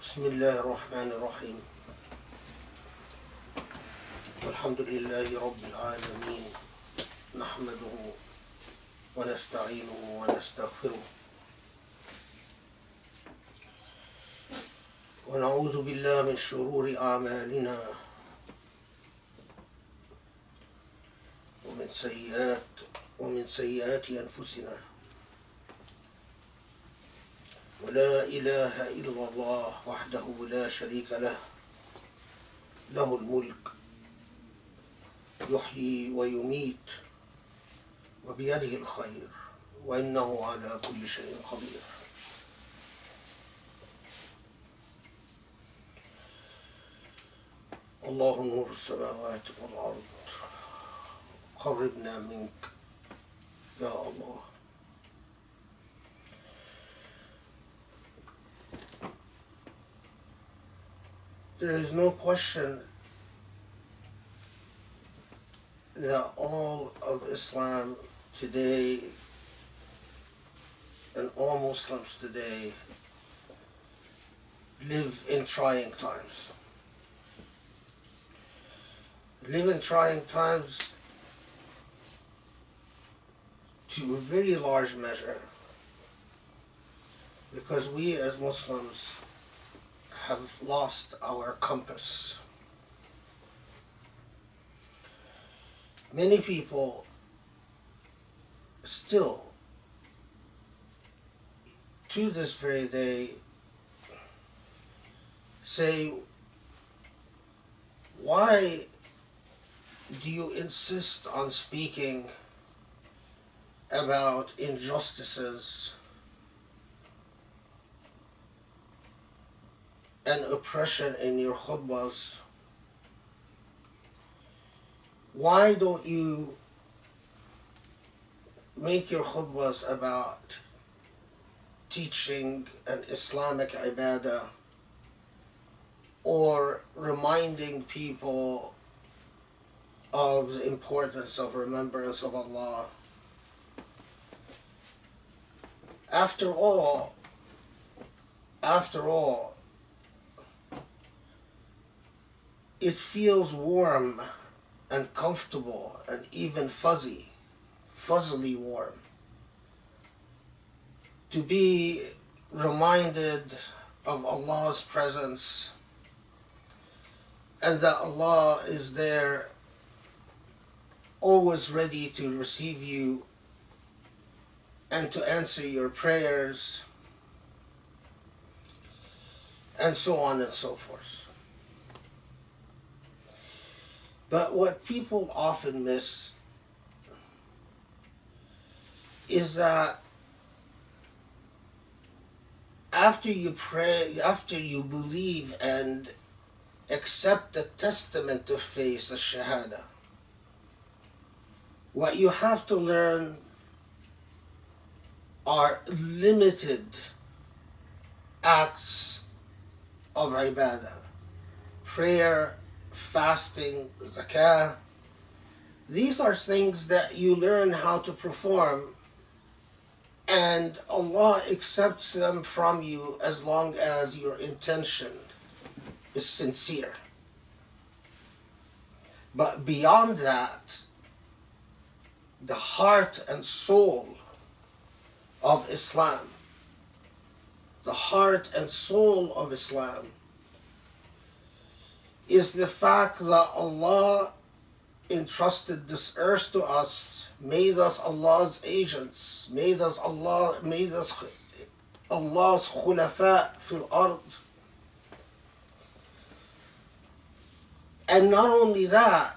بسم الله الرحمن الرحيم والحمد لله رب العالمين نحمده ونستعينه ونستغفره ونعوذ بالله من شرور أعمالنا ومن سيئات أنفسنا ولا إله إلا الله وحده لا شريك له له الملك يحيي ويميت وبيده الخير وإنه على كل شيء قدير. الله نور السماوات والأرض قربنا منك يا الله. There is no question that all of Islam today and all Muslims today live in trying times. Live in trying times to a very large measure because we as Muslims have lost our compass. Many people still, to this very day, say, why do you insist on speaking about injustices and oppression in your khutbahs? Why don't you make your khutbahs about teaching an Islamic ibadah or reminding people of the importance of remembrance of Allah? After all, it feels warm and comfortable and even fuzzily warm to be reminded of Allah's presence and that Allah is there always ready to receive you and to answer your prayers and so on and so forth. But what people often miss is that after you pray, after you believe and accept the testament of faith, the Shahada, what you have to learn are limited acts of ibadah, prayer, fasting, zakah. These are things that you learn how to perform, and Allah accepts them from you as long as your intention is sincere. But beyond that, the heart and soul of Islam, the heart and soul of Islam is the fact that Allah entrusted this earth to us, made us Allah's agents, made us Allah's khulafa fil ard. And not only that,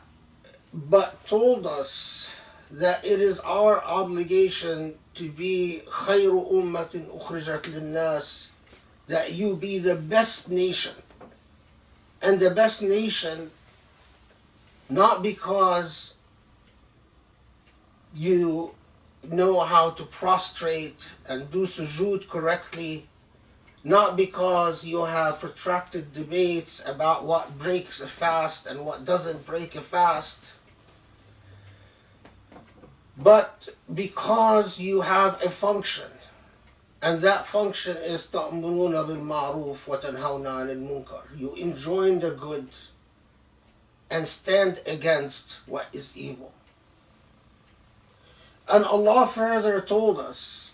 but told us that it is our obligation to be khayru ummatin ukhrijat linnas, that you be the best nation. And the best nation, not because you know how to prostrate and do sujood correctly, not because you have protracted debates about what breaks a fast and what doesn't break a fast, but because you have a function And that function is تأمرون بالمعروف وتنهون عن المنكر. You enjoin the good and stand against what is evil. And Allah further told us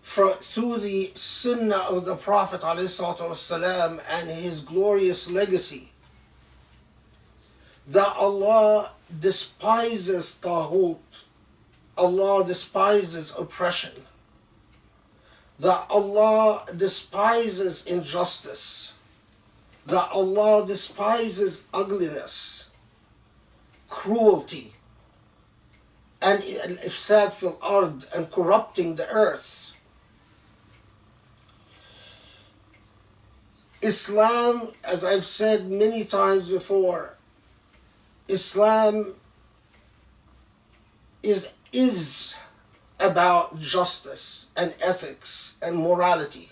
through the sunnah of the Prophet ﷺ and his glorious legacy that Allah despises taghut, Allah despises oppression, that Allah despises injustice, that Allah despises ugliness, cruelty, and ifsad fil ard, and corrupting the earth. Islam, as I've said many times before, Islam is about justice and ethics and morality.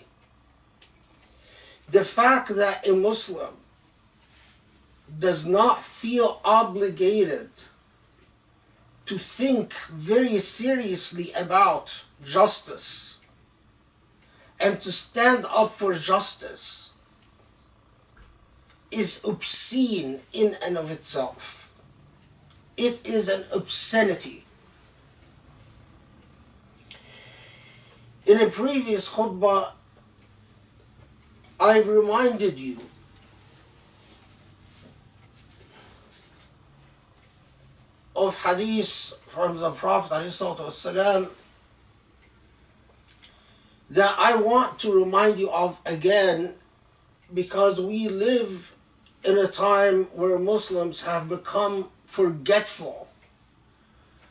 The fact that a Muslim does not feel obligated to think very seriously about justice and to stand up for justice is obscene in and of itself. It is an obscenity. In a previous khutbah, I've reminded you of hadith from the Prophet ﷺ that I want to remind you of again, because we live in a time where Muslims have become forgetful.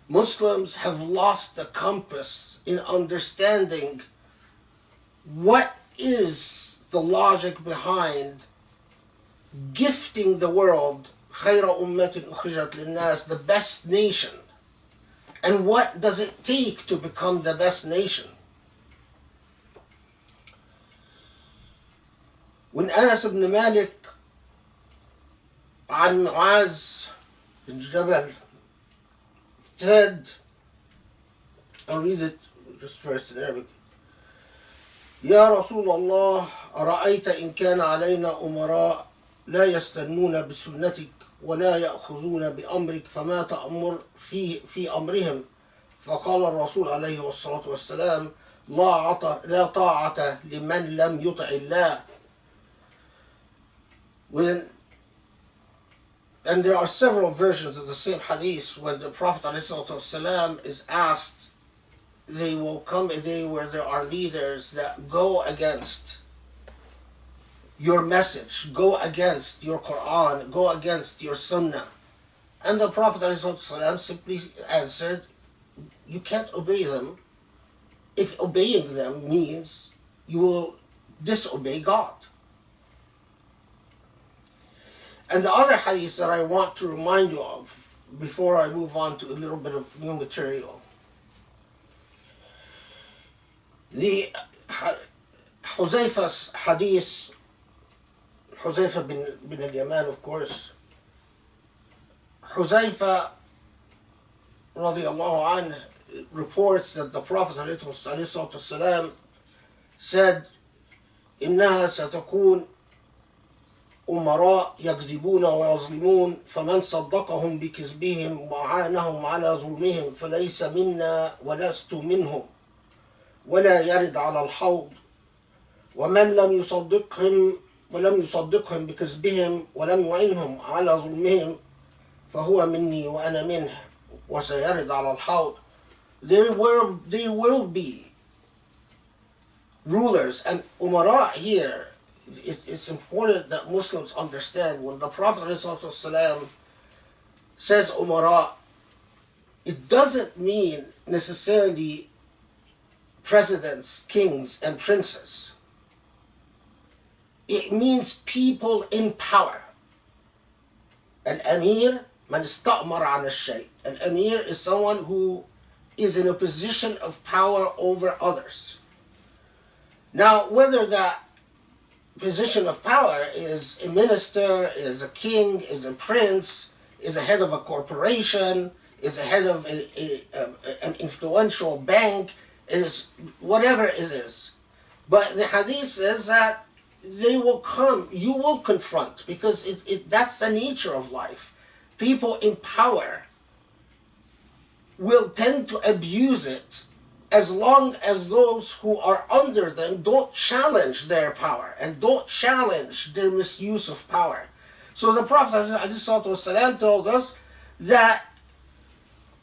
Muslims have lost the compass in understanding what is the logic behind gifting the world خَيْرَ أُمَّةٍ أُخْرِجَتْ لِلنَّاسِ, the best nation. And what does it take to become the best nation? When Anas ibn Malik عن معاذ بن جبل said, I'll read it just first in Arabic. يا رسول الله أرأيت إن كان علينا أمراء لا يستنون بسنتك ولا يأخذون بأمرك فما تأمر في أمرهم؟ فقال الرسول عليه الصلاة والسلام لا طاعة لمن لم يطع الله. And there are several versions of the same hadith. When the Prophet ﷺ is asked, they will come a day where there are leaders that go against your message, go against your Qur'an, go against your Sunnah. And the Prophet ﷺ simply answered, you can't obey them if obeying them means you will disobey God. And the other hadith that I want to remind you of before I move on to a little bit of new material. The Huzaifa's hadith, Huzaifa bin al-Yaman, of course. Huzaifa radiallahu anh reports that the Prophet ﷺ said, إنها ستكون أمراء يكذبون ويظلمون فمن صدقهم بكذبهم وعانهم على ظلمهم فليس منا ولست منهم ولا يرد على الحوض ومن لم يصدقهم بكذبهم ولم يعينهم على ظلمهم فهو مني وأنا منه وسيرد على الحوض. There will be rulers, and umara here, it's important that Muslims understand when the Prophet ﷺ says umara, it doesn't mean necessarily presidents, kings, and princes. It means people in power. Al-Amir man istamar an al-shay. Al-Amir is someone who is in a position of power over others. Now, whether that position of power is a minister, is a king, is a prince, is a head of a corporation, is a head of an influential bank, is whatever it is. But the hadith says that they will come, you will confront, because that's the nature of life. People in power will tend to abuse it as long as those who are under them don't challenge their power and don't challenge their misuse of power. So the Prophet ﷺ told us that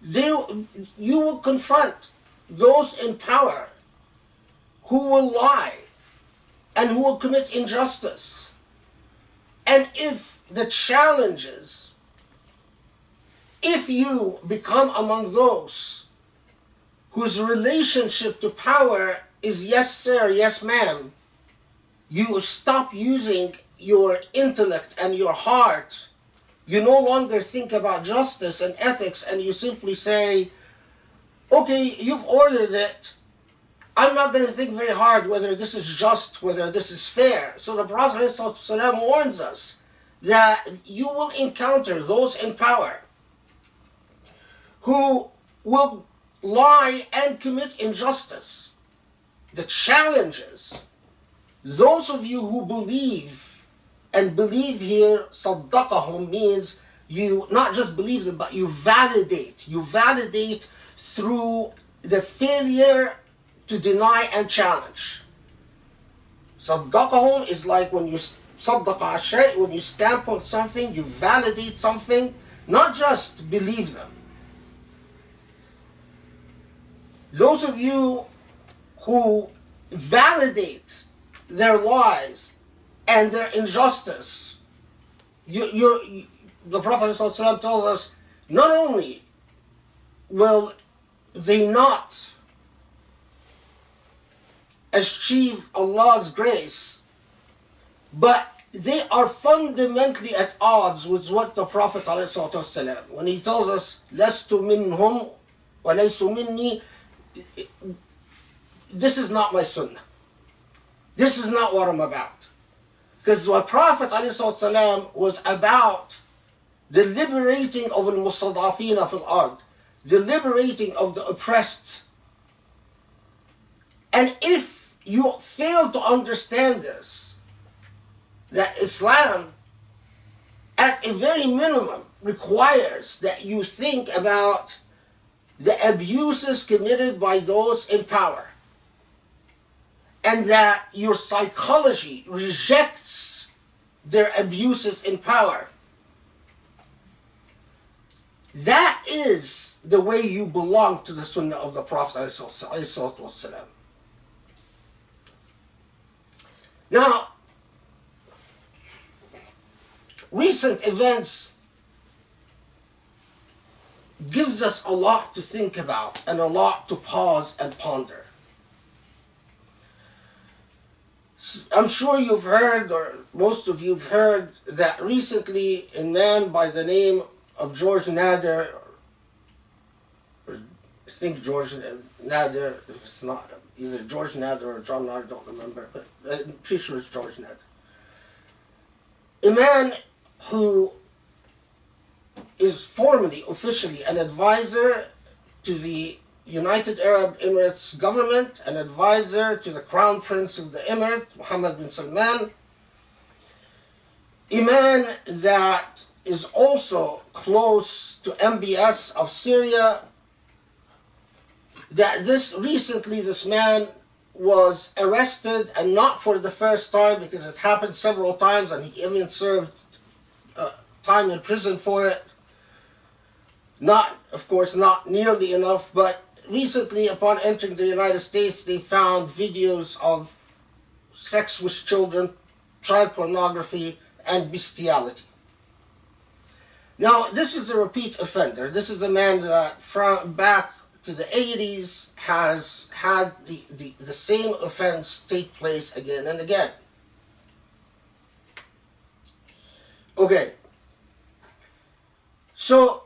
you will confront those in power who will lie and who will commit injustice. And if the challenges, if you become among those whose relationship to power is yes sir, yes ma'am, you stop using your intellect and your heart. You no longer think about justice and ethics, and you simply say, okay, you've ordered it. I'm not going to think very hard whether this is just, whether this is fair. So the Prophet ﷺ warns us that you will encounter those in power who will lie and commit injustice. The challenges, those of you who believe, and believe here, صدقهم, means you not just believe them, but you validate. You validate through the failure to deny and challenge. صدقهم is like when you صدق الشيء, when you stamp on something, you validate something, not just believe them. Those of you who validate their lies and their injustice, the Prophet ﷺ told us, not only will they not achieve Allah's grace, but they are fundamentally at odds with what the Prophet ﷺ, when he tells us, لَسْتُ مِنْهُمْ وَلَيْسُ مِنِّي, this is not my sunnah. This is not what I'm about. Because the Prophet ﷺ was about the liberating of al-mustadafina fil ard, the liberating of the oppressed. And if you fail to understand this, that Islam, at a very minimum, requires that you think about the abuses committed by those in power, and that your psychology rejects their abuses in power. That is the way you belong to the Sunnah of the Prophet ﷺ. Now, recent events gives us a lot to think about and a lot to pause and ponder. I'm sure you've heard, or most of you have heard, that recently a man by the name of George Nader, or I think George Nader, if it's not either George Nader or John Nader, I don't remember, but I'm pretty sure it's George Nader. A man who is formally, officially an advisor to the United Arab Emirates government, an advisor to the Crown Prince of the Emirate, Mohammed bin Salman, a man that is also close to MBS of Syria, that this man was arrested, and not for the first time, because it happened several times, and he even served time in prison for it. Not, of course, not nearly enough, but recently, upon entering the United States, they found videos of sex with children, child pornography, and bestiality. Now, this is a repeat offender. This is a man that from back to the 80s has had the same offense take place again and again. Okay. So,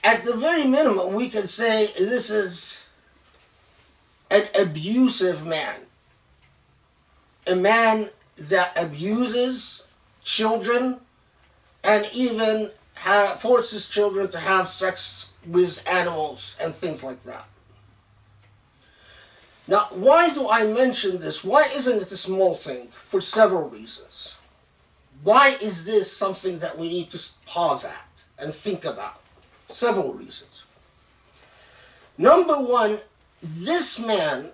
at the very minimum, we can say this is an abusive man. A man that abuses children and even forces children to have sex with animals and things like that. Now, why do I mention this? Why isn't it a small thing? For several reasons. Why is this something that we need to pause at and think about? Several reasons. Number one, this man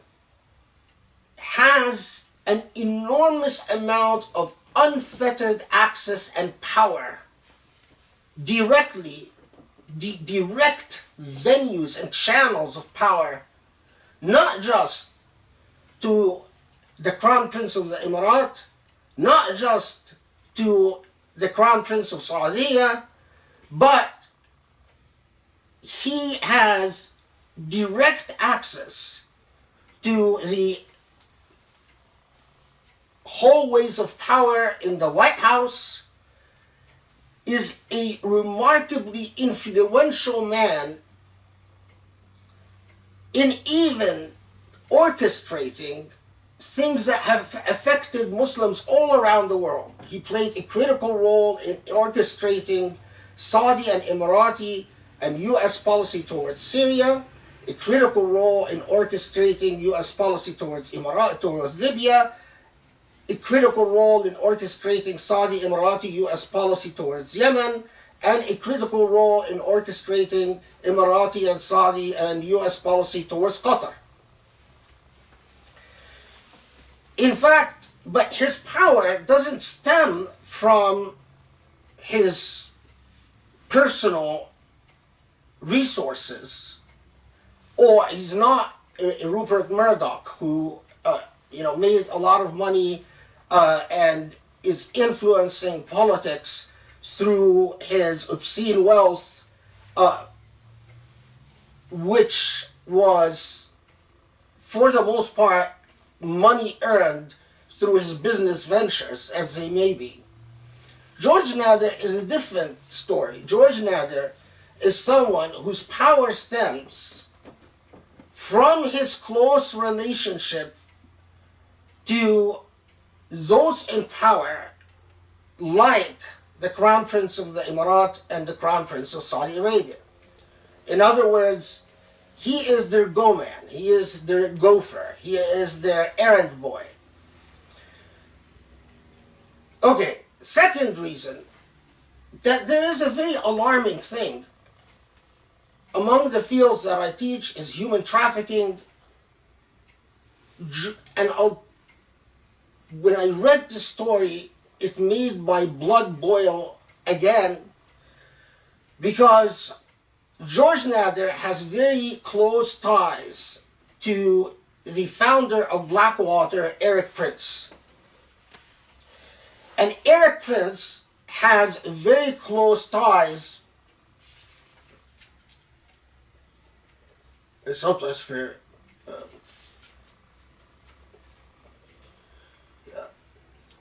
has an enormous amount of unfettered access and power directly, direct venues and channels of power, not just to the Crown Prince of the Emirat, not just to the Crown Prince of Saudi, but he has direct access to the hallways of power in the White House, is a remarkably influential man in even orchestrating things that have affected Muslims all around the world. He played a critical role in orchestrating Saudi and Emirati and U.S. policy towards Syria, a critical role in orchestrating U.S. policy towards Libya, a critical role in orchestrating Saudi, Emirati, U.S. policy towards Yemen, and a critical role in orchestrating Emirati and Saudi and U.S. policy towards Qatar. In fact, but his power doesn't stem from his personal resources, or he's not Rupert Murdoch, who made a lot of money and is influencing politics through his obscene wealth, which was, for the most part, money earned through his business ventures, as they may be. George Nader is a different story. George Nader is someone whose power stems from his close relationship to those in power, like the Crown Prince of the Emirat and the Crown Prince of Saudi Arabia. In other words, he is their go-man, he is their gopher, he is their errand boy. Okay, second reason, that there is a very alarming thing among the fields that I teach is human trafficking, and when I read the story, it made my blood boil again, because George Nader has very close ties to the founder of Blackwater, Eric Prince. And Eric Prince has very close ties,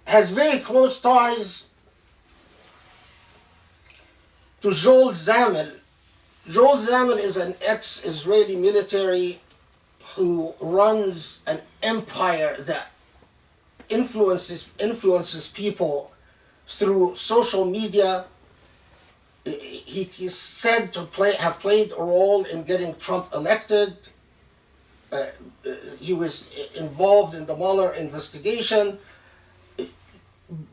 has very close ties to Joel Zamel. Joel Zamel is an ex-Israeli military who runs an empire that influences people through social media. He's said to have played a role in getting Trump elected. He was involved in the Mueller investigation.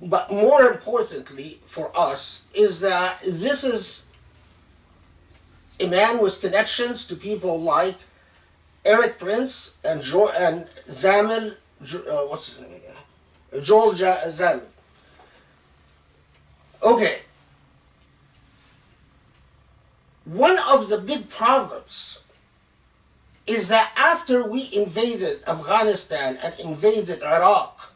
But more importantly for us is that this is a man with connections to people like Eric Prince and Zamel, what's his name again? Joel Zamel. Okay. One of the big problems is that after we invaded Afghanistan and invaded Iraq,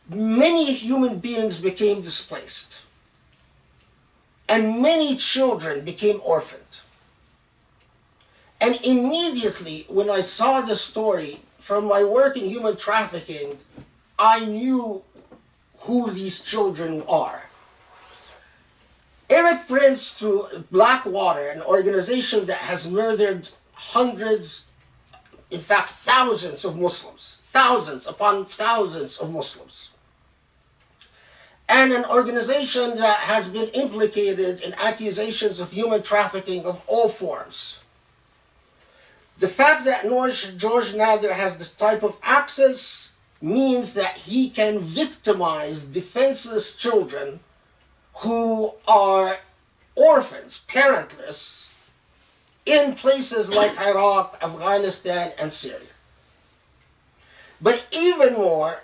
many human beings became displaced, and many children became orphaned. And immediately when I saw the story from my work in human trafficking, I knew who these children are. Eric Prince, through Blackwater, an organization that has murdered hundreds, in fact thousands of Muslims, thousands upon thousands of Muslims, and an organization that has been implicated in accusations of human trafficking of all forms. The fact that George Nader has this type of access means that he can victimize defenseless children who are orphans, parentless, in places like Iraq, Afghanistan, and Syria. But even more,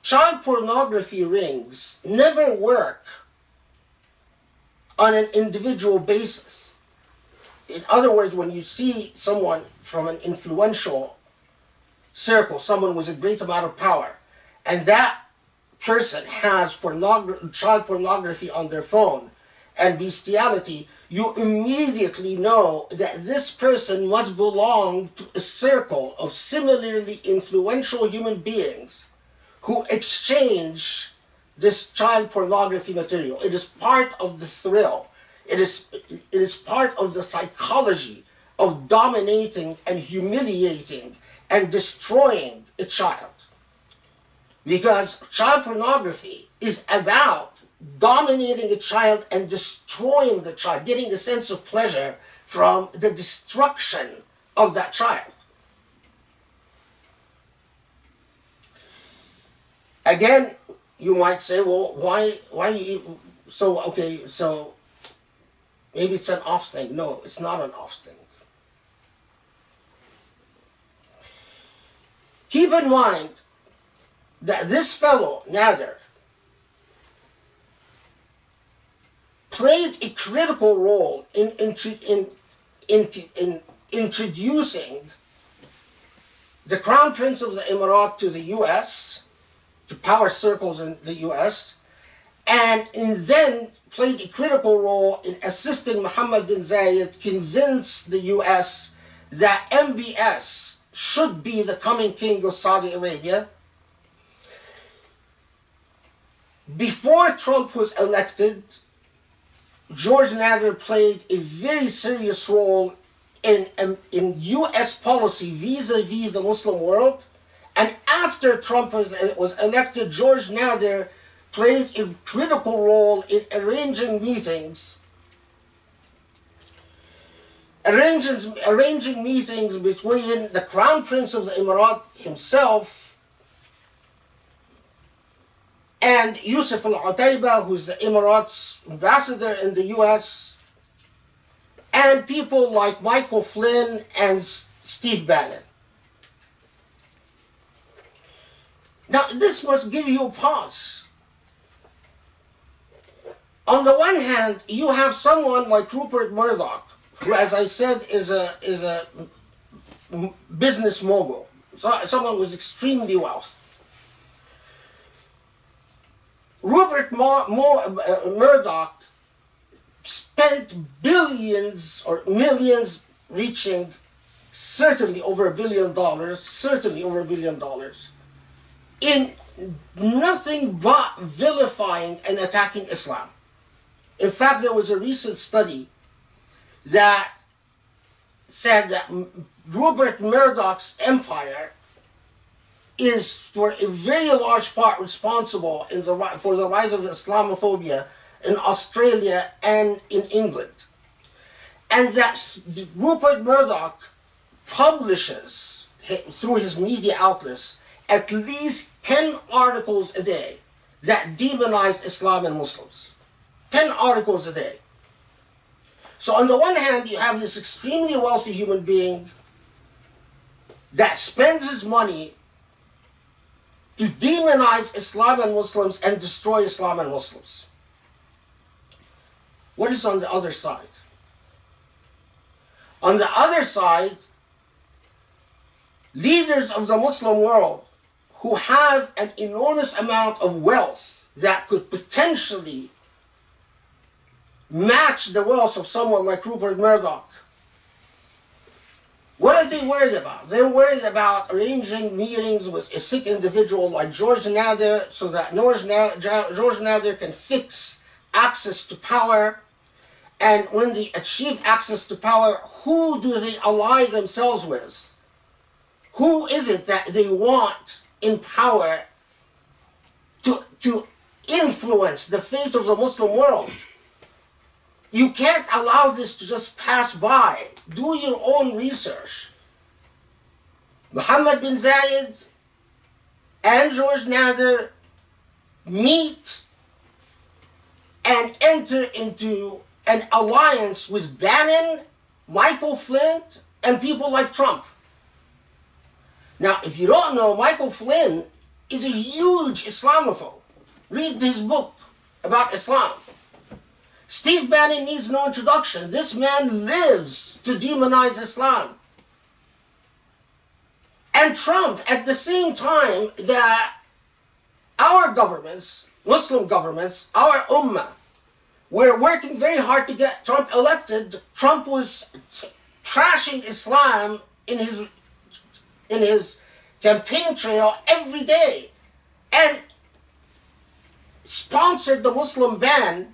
child pornography rings never work on an individual basis. In other words, when you see someone from an influential circle, someone with a great amount of power, and that person has child pornography on their phone and bestiality, you immediately know that this person must belong to a circle of similarly influential human beings who exchange this child pornography material. It is part of the thrill. It is part of the psychology of dominating and humiliating and destroying a child. Because child pornography is about dominating a child and destroying the child, getting a sense of pleasure from the destruction of that child. Again, you might say, well, why so maybe it's an off thing. No, it's not an off thing. Keep in mind that this fellow, Nader, played a critical role in introducing the Crown Prince of the Emirate to the U.S., to power circles in the U.S., and then played a critical role in assisting Mohammed bin Zayed convince the U.S. that MBS should be the coming king of Saudi Arabia. Before Trump was elected, George Nader played a very serious role in U.S. policy vis-a-vis the Muslim world. And after Trump was elected, George Nader played a critical role in arranging meetings between the Crown Prince of the Emirate himself and Yusuf al-Utaiba, who's the Emirates ambassador in the U.S., and people like Michael Flynn and Steve Bannon. Now, this must give you a pause. On the one hand, you have someone like Rupert Murdoch, who, as I said, is a business mogul, someone with extremely wealth. Rupert Murdoch spent billions or millions, reaching certainly over $1 billion, in nothing but vilifying and attacking Islam. In fact, there was a recent study that said that Rupert Murdoch's empire is for a very large part responsible for the rise of Islamophobia in Australia and in England. And that Rupert Murdoch publishes, through his media outlets, at least 10 articles a day that demonize Islam and Muslims. 10 articles a day. So on the one hand, you have this extremely wealthy human being that spends his money to demonize Islam and Muslims and destroy Islam and Muslims. What is on the other side? On the other side, leaders of the Muslim world who have an enormous amount of wealth that could potentially match the wealth of someone like Rupert Murdoch. What are they worried about? They're worried about arranging meetings with a sick individual like George Nader so that George Nader can fix access to power. And when they achieve access to power, who do they ally themselves with? Who is it that they want in power to influence the fate of the Muslim world? You can't allow this to just pass by. Do your own research. Mohammed bin Zayed and George Nader meet and enter into an alliance with Bannon, Michael Flynn, and people like Trump. Now, if you don't know, Michael Flynn is a huge Islamophobe. Read his book about Islam. Steve Bannon needs no introduction. This man lives to demonize Islam. And Trump, at the same time that our governments, Muslim governments, our ummah, were working very hard to get Trump elected, Trump was trashing Islam in his campaign trail every day and sponsored the Muslim ban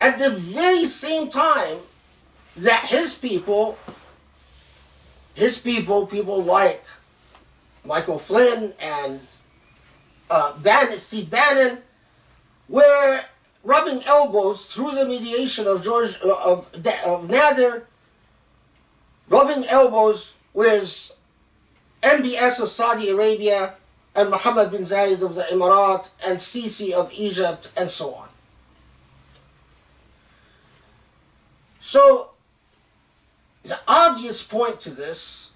at the very same time that his people, people like Michael Flynn and Steve Bannon, were rubbing elbows through the mediation of Nader, rubbing elbows with MBS of Saudi Arabia and Mohammed bin Zayed of the Emirat and Sisi of Egypt and so on. So the obvious point to this,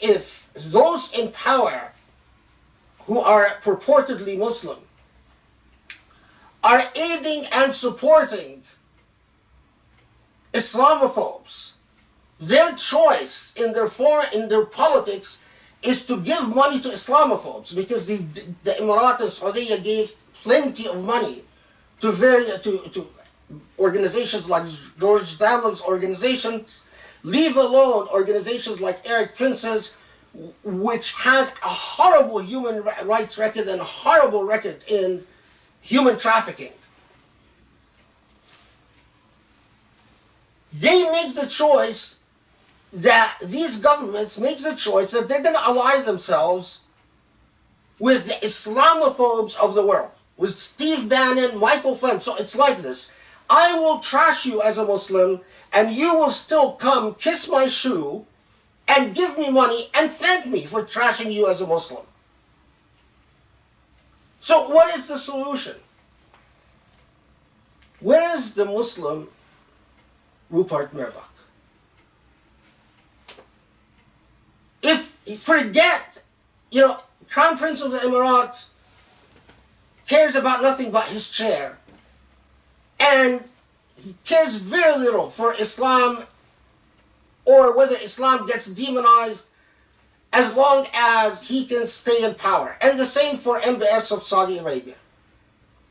if those in power who are purportedly Muslim are aiding and supporting Islamophobes, their choice in their politics is to give money to Islamophobes, because the Emirat and Saudi gave plenty of money to organizations like George Zamel's organizations, leave alone organizations like Eric Prince's, which has a horrible human rights record and a horrible record in human trafficking. They make the choice that these governments make the choice that they're going to ally themselves with the Islamophobes of the world, with Steve Bannon, Michael Flynn. So it's like this: I will trash you as a Muslim, and you will still come kiss my shoe and give me money and thank me for trashing you as a Muslim. So what is the solution? Where is the Muslim Rupert Murdoch? If you forget, Crown Prince of the Emirat cares about nothing but his chair, and he cares very little for Islam or whether Islam gets demonized, as long as he can stay in power. And the same for MBS of Saudi Arabia.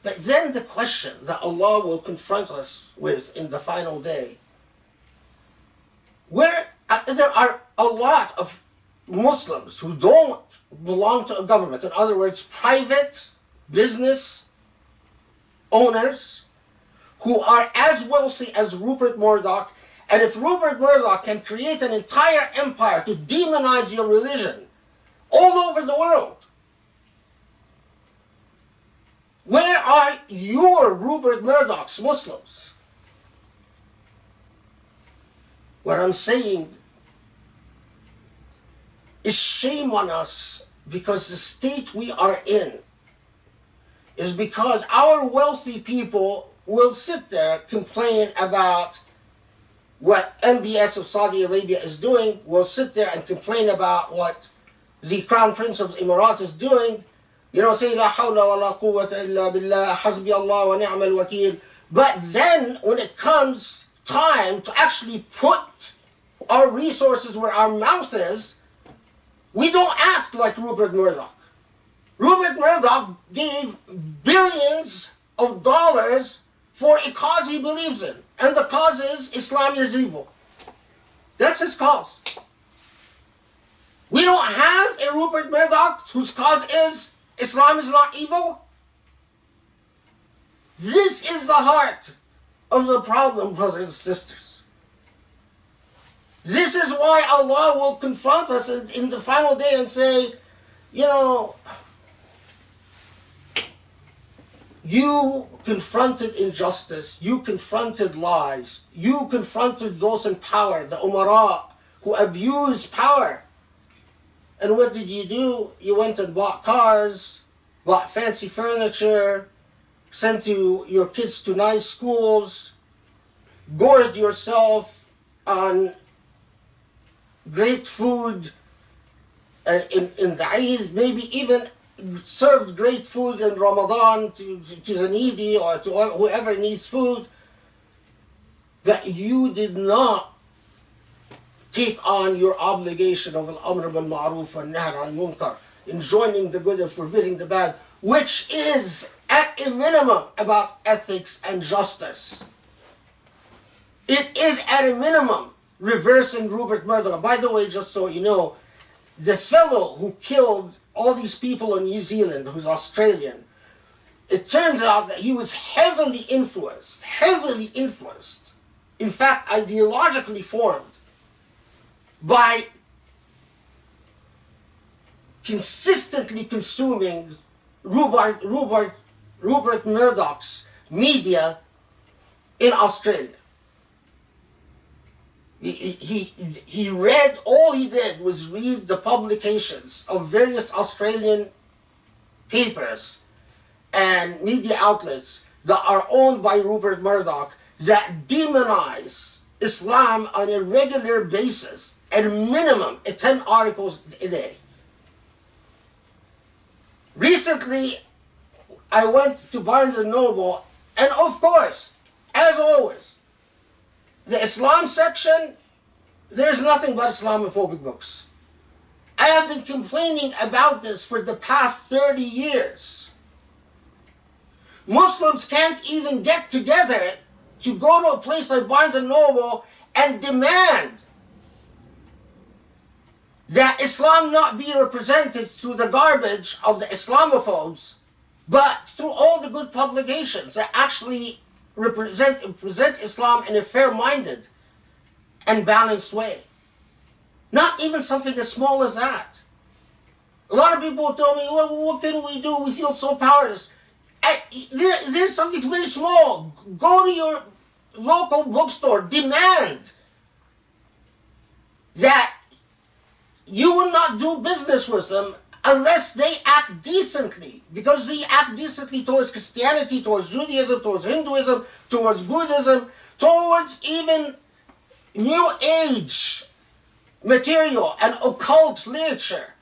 But then the question that Allah will confront us with in the final day, where there are a lot of Muslims who don't belong to a government, in other words, private business owners who are as wealthy as Rupert Murdoch. And if Rupert Murdoch can create an entire empire to demonize your religion all over the world, where are your Rupert Murdoch's Muslims? What I'm saying is, shame on us, because the state we are in is because our wealthy people will sit there, complain about what MBS of Saudi Arabia is doing, will sit there and complain about what the Crown Prince of the Emirat is doing, say la hawla wa la quwwata illa billah, hasbi Allah wa ni'mal wakil. But then when it comes time to actually put our resources where our mouth is, we don't act like Rupert Murdoch. Rupert Murdoch gave billions of dollars for a cause he believes in. And the cause is Islam is evil. That's his cause. We don't have a Rupert Murdoch whose cause is Islam is not evil. This is the heart of the problem, brothers and sisters. This is why Allah will confront us in the final day and say, you confronted injustice, you confronted lies, you confronted those in power, the umara, who abused power. And what did you do? You went and bought cars, bought fancy furniture, sent your kids to nice schools, gorged yourself on great food in the Eid, maybe even served great food in Ramadan to the needy or to whoever needs food, that you did not take on your obligation of al-amr bil-ma'ruf and nahy al-munkar, enjoining the good and forbidding the bad, which is at a minimum about ethics and justice. It is at a minimum reversing Rupert Murdoch. By the way, just so you know, the fellow who killed all these people in New Zealand, who's Australian, it turns out that he was heavily influenced, in fact, ideologically formed by consistently consuming Rupert Murdoch's media in Australia. He read, all he did was read the publications of various Australian papers and media outlets that are owned by Rupert Murdoch that demonize Islam on a regular basis, at a minimum 10 articles a day. Recently, I went to Barnes & Noble, and of course, as always, the Islam section, there's nothing but Islamophobic books. I have been complaining about this for the past 30 years. Muslims can't even get together to go to a place like Barnes & Noble and demand that Islam not be represented through the garbage of the Islamophobes, but through all the good publications that actually present Islam in a fair-minded and balanced way. Not even something as small as that. A lot of people tell me, well, what can we do? We feel so powerless. There's something very small. Go to your local bookstore, demand that you will not do business with them unless they act decently, because they act decently towards Christianity, towards Judaism, towards Hinduism, towards Buddhism, towards even New Age material and occult literature.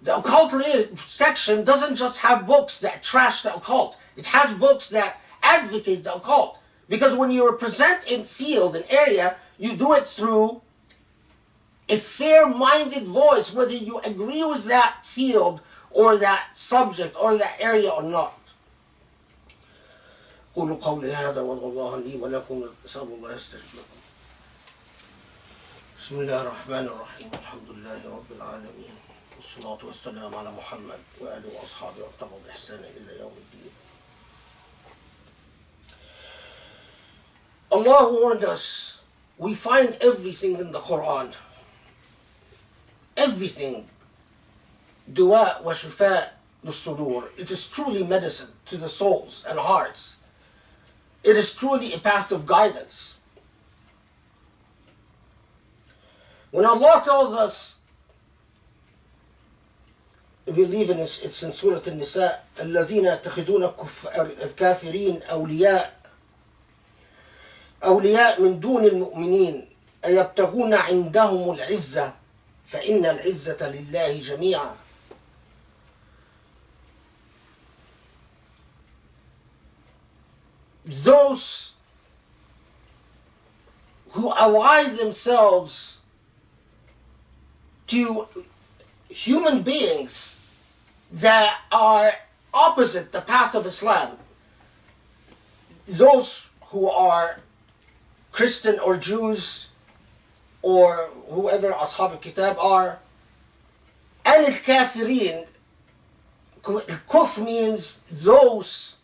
The occult section doesn't just have books that trash the occult. It has books that advocate the occult. Because when you represent a field, an area, you do it through a fair-minded voice, whether you agree with that field or that subject or that area or not. قولوا قولي هذا والله لي ولكم نسأل الله يستجيب لكم. بسم الله الرحمن الرحيم الحمد لله رب العالمين والصلاة والسلام على محمد وآله وأصحابه واتبعوا بإحسان إلى يوم الدين. Allah warned us, we find everything in the Quran. Everything. Dua wa shifa lis-sudur. It is truly medicine to the souls and hearts. It is truly a path of guidance. When Allah tells us, we believe in it's in Surah An-Nisa, الَّذِينَ يَتَّخِذُونَ الْكَافِرِينَ أولياء من دون المؤمنين أيبتغون عندهم العزة فإن العزة لله جميعا. Those who ally themselves to human beings that are opposite the path of Islam, those who are Christian or Jews or whoever Ashab al-Kitab are, and al-Kafirin, kufr means those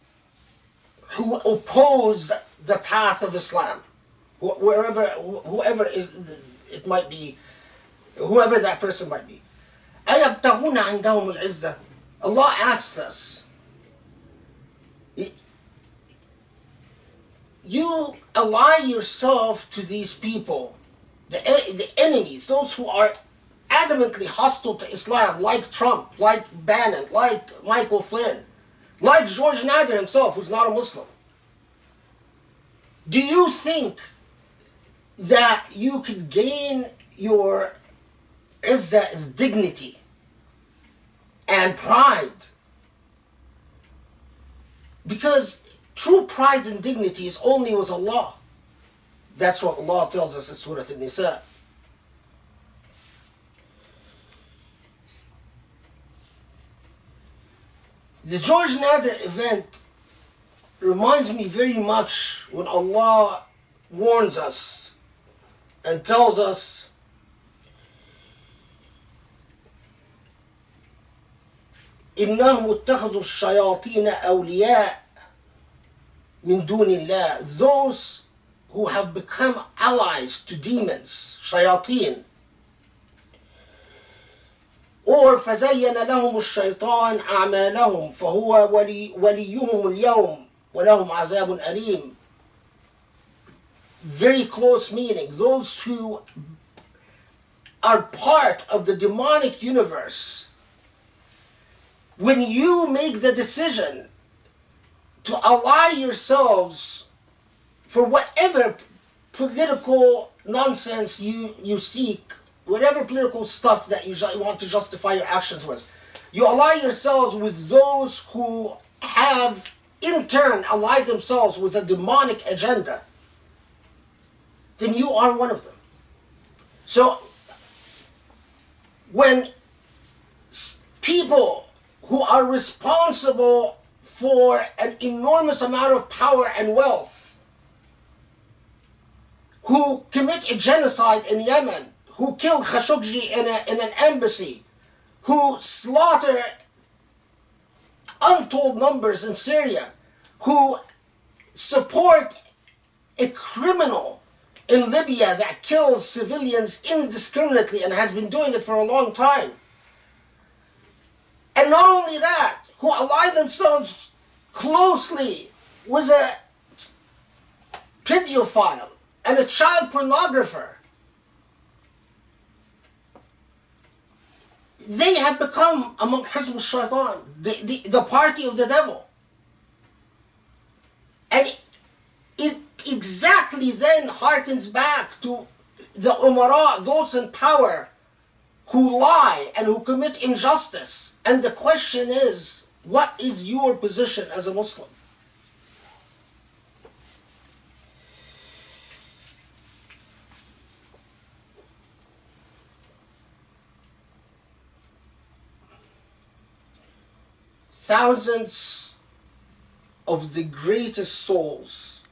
who oppose the path of Islam, whoever is, it might be, whoever that person might be. أَيَبْتَغُونَ عِنْدَهُمُ الْعِزَّةِ. Allah asks us, you ally yourself to these people the enemies, those who are adamantly hostile to Islam, like Trump, like Bannon, like Michael Flynn, like George Nader himself, who's not a Muslim, do you think that you could gain your izzah as dignity and pride? Because true pride and dignity is only with Allah. That's what Allah tells us in Surah An-Nisa. The George Nader event reminds me very much when Allah warns us and tells us إنهم اتخذوا الشياطين أولياء من دون الله. Those who have become allies to demons, shayateen. Or فزين لهم الشيطان أعمالهم فهو وليهم اليوم ولهم عذاب أليم. Very close meaning. Those who are part of the demonic universe, when you make the decision to ally yourselves for whatever political nonsense you seek, whatever political stuff that you want to justify your actions with, you ally yourselves with those who have in turn allied themselves with a demonic agenda, then you are one of them. So when people who are responsible for an enormous amount of power and wealth, who commit a genocide in Yemen, who killed Khashoggi in an embassy, who slaughter untold numbers in Syria, who support a criminal in Libya that kills civilians indiscriminately and has been doing it for a long time. And not only that, who ally themselves closely with a pedophile and a child pornographer. They have become, among Hizb al-Shaitan, the party of the devil. And it exactly then harkens back to the umara, those in power, who lie and who commit injustice. And the question is, what is your position as a Muslim? Thousands of the greatest souls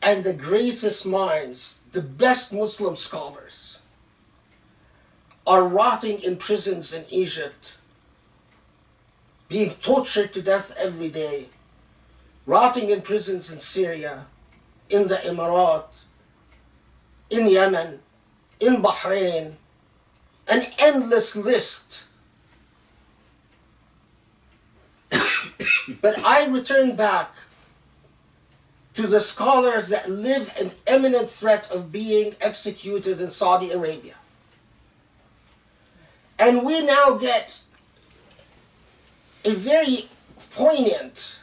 and the greatest minds, the best Muslim scholars, are rotting in prisons in Egypt, being tortured to death every day, rotting in prisons in Syria, in the Emirat, in Yemen, in Bahrain, an endless list. But I return back to the scholars that live in imminent threat of being executed in Saudi Arabia. And we now get a very poignant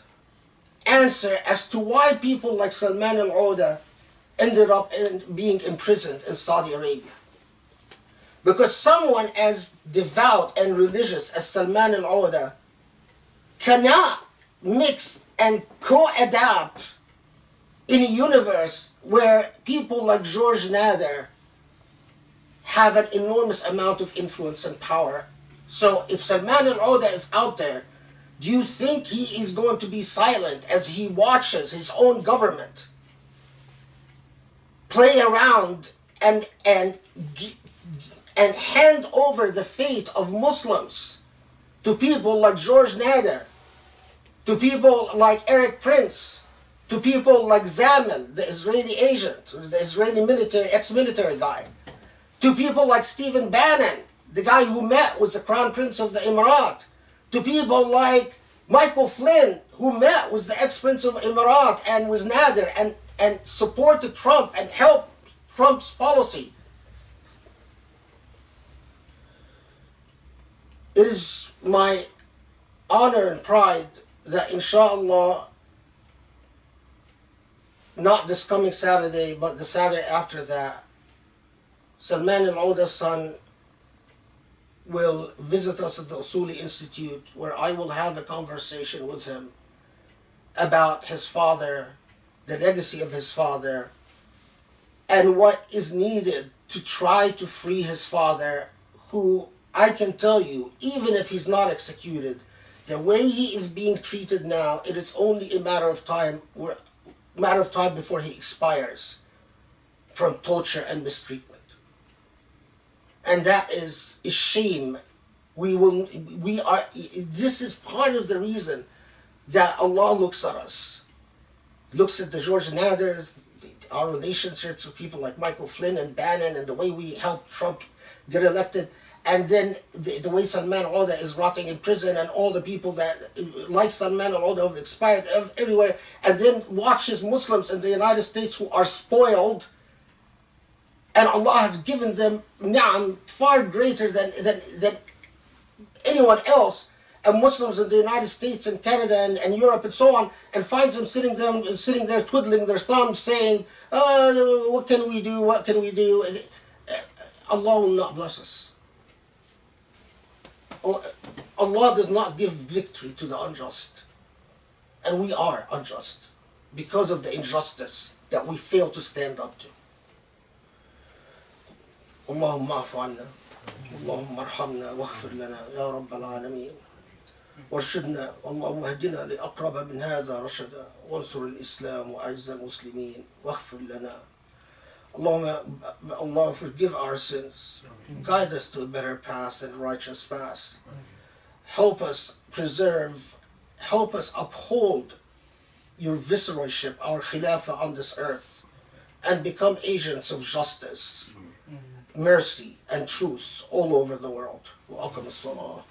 answer as to why people like Salman al-Auda ended up being imprisoned in Saudi Arabia. Because someone as devout and religious as Salman al-Auda cannot mix and co-adapt in a universe where people like George Nader have an enormous amount of influence and power. So if Salman al-Auda is out there, do you think he is going to be silent as he watches his own government play around and hand over the fate of Muslims to people like George Nader, to people like Eric Prince, to people like Zamel, the Israeli agent, the Israeli military, ex-military guy, to people like Stephen Bannon, the guy who met with the Crown Prince of the Emirat, to people like Michael Flynn, who met with the ex-Prince of Emirat and with Nader and supported Trump and helped Trump's policy. It is my honor and pride that inshallah, not this coming Saturday, but the Saturday after that, Salman al-Auda's son will visit us at the Usuli Institute, where I will have a conversation with him about his father, the legacy of his father, and what is needed to try to free his father, who I can tell you, even if he's not executed, the way he is being treated now, it is only a matter of time before he expires from torture and mistreatment. And that is a shame. This is part of the reason that Allah looks at us, looks at the George Naders, our relationships with people like Michael Flynn and Bannon, and the way we helped Trump get elected, and then the way Salman al-Auda is rotting in prison, and all the people that like Salman al-Auda have expired everywhere, and then watches Muslims in the United States who are spoiled, and Allah has given them ni'am far greater than anyone else, and Muslims in the United States and Canada and Europe and so on, and finds them sitting there twiddling their thumbs saying, what can we do, what can we do? And Allah will not bless us. Allah does not give victory to the unjust. And we are unjust because of the injustice that we fail to stand up to. اللهم اعف عنا اللهم ارحمنا واغفر لنا يا رب العالمين وارشدنا اللهم اهدنا لأقرب من هذا رشدا وانصر الإسلام وأعز المسلمين واغفر لنا Allah forgive our sins, guide us to a better path and righteous path, help us preserve, help us uphold your viceroyship, our khilafah on this earth, and become agents of justice, mercy and truth all over the world. Wa aqim as-salah.